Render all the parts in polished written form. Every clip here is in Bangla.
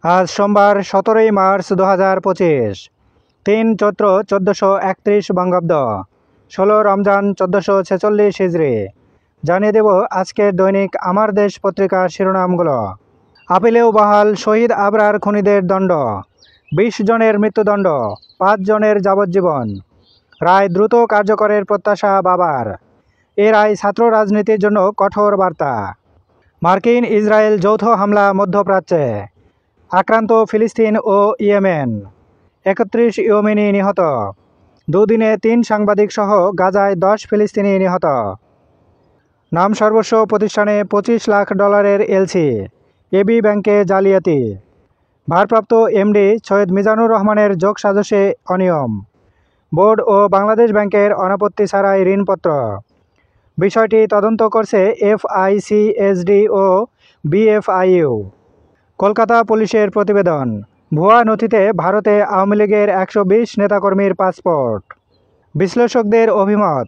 আজ সোমবার 17ই মার্চ 2025, 3 চৈত্র 1431 বঙ্গাব্দ, 16 রমজান 1446 হিজরি। জানিয়ে দেব আজকের দৈনিক আমার দেশ পত্রিকার শিরোনামগুলো। আপিলেও বহাল শহীদ আবরার খুনিদের দণ্ড, 20 জনের মৃত্যুদণ্ড, 5 জনের যাবজ্জীবন। রায় দ্রুত কার্যকরের প্রত্যাশা বাবার। এ রায় ছাত্র রাজনীতির জন্য কঠোর বার্তা। মার্কিন ইসরায়েল যৌথ হামলা মধ্যপ্রাচ্যে, আক্রান্ত ফিলিস্তিন ও ইয়েমেন, 31 ইয়েমেনি নিহত। দুদিনে 3 সাংবাদিক সহ গাজায় 10 ফিলিস্তিনি নিহত। নাম সর্বস্ব প্রতিষ্ঠানে $25 লাখ এলসি, এবি ব্যাংকে জালিয়াতি। ভারপ্রাপ্ত এমডি সৈয়দ মিজানুর রহমানের যোগসাজশে অনিয়ম। বোর্ড ও বাংলাদেশ ব্যাংকের অনাপত্তি ছাড়াই ঋণপত্র। বিষয়টি তদন্ত করছে এফআইসিএসডি ও বিএফআইইউ। কলকাতা পুলিশের প্রতিবেদন, ভুয়া নথিতে ভারতে আওয়ামী লীগের 120 নেতাকর্মীর পাসপোর্ট। বিশ্লেষকদের অভিমত,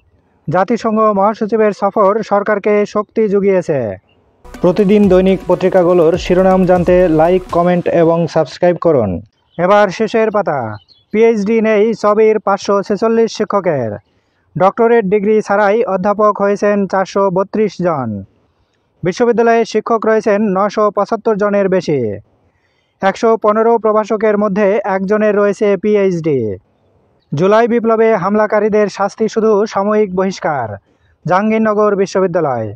জাতিসংঘ মহাসচিবের সফর সরকারকে শক্তি জুগিয়েছে। প্রতিদিন দৈনিক পত্রিকাগুলোর শিরোনাম জানতে লাইক, কমেন্ট এবং সাবস্ক্রাইব করুন। এবার শেষের পাতা। পিএইচডি নেই সবির 546 শিক্ষকের। ডক্টরেট ডিগ্রি ছাড়াই অধ্যাপক হয়েছেন 432 জন। বিশ্ববিদ্যালয়ে শিক্ষক রয়েছেন 975 জনের বেশি। 115 প্রভাষকের মধ্যে একজনের রয়েছে পিএইচডি। জুলাই বিপ্লবে হামলাকারীদের শাস্তি শুধু সাময়িক বহিষ্কার, জাহাঙ্গীরনগর বিশ্ববিদ্যালয়।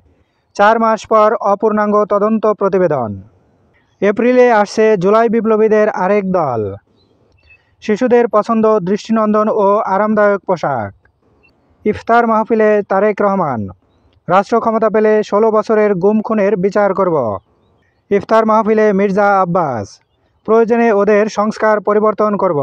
4 মাস পর অপূর্ণাঙ্গ তদন্ত প্রতিবেদন। এপ্রিলে আসছে জুলাই বিপ্লবীদের আরেক দল। শিশুদের পছন্দ দৃষ্টিনন্দন ও আরামদায়ক পোশাক। ইফতার মাহফিলে তারেক রহমান, রাষ্ট্র ক্ষমতা পেলে 16 বছরের গুম খুনের বিচার করব। ইফতার মাহফিলে মির্জা আব্বাস, প্রয়োজনে ওদের সংস্কার পরিবর্তন করব।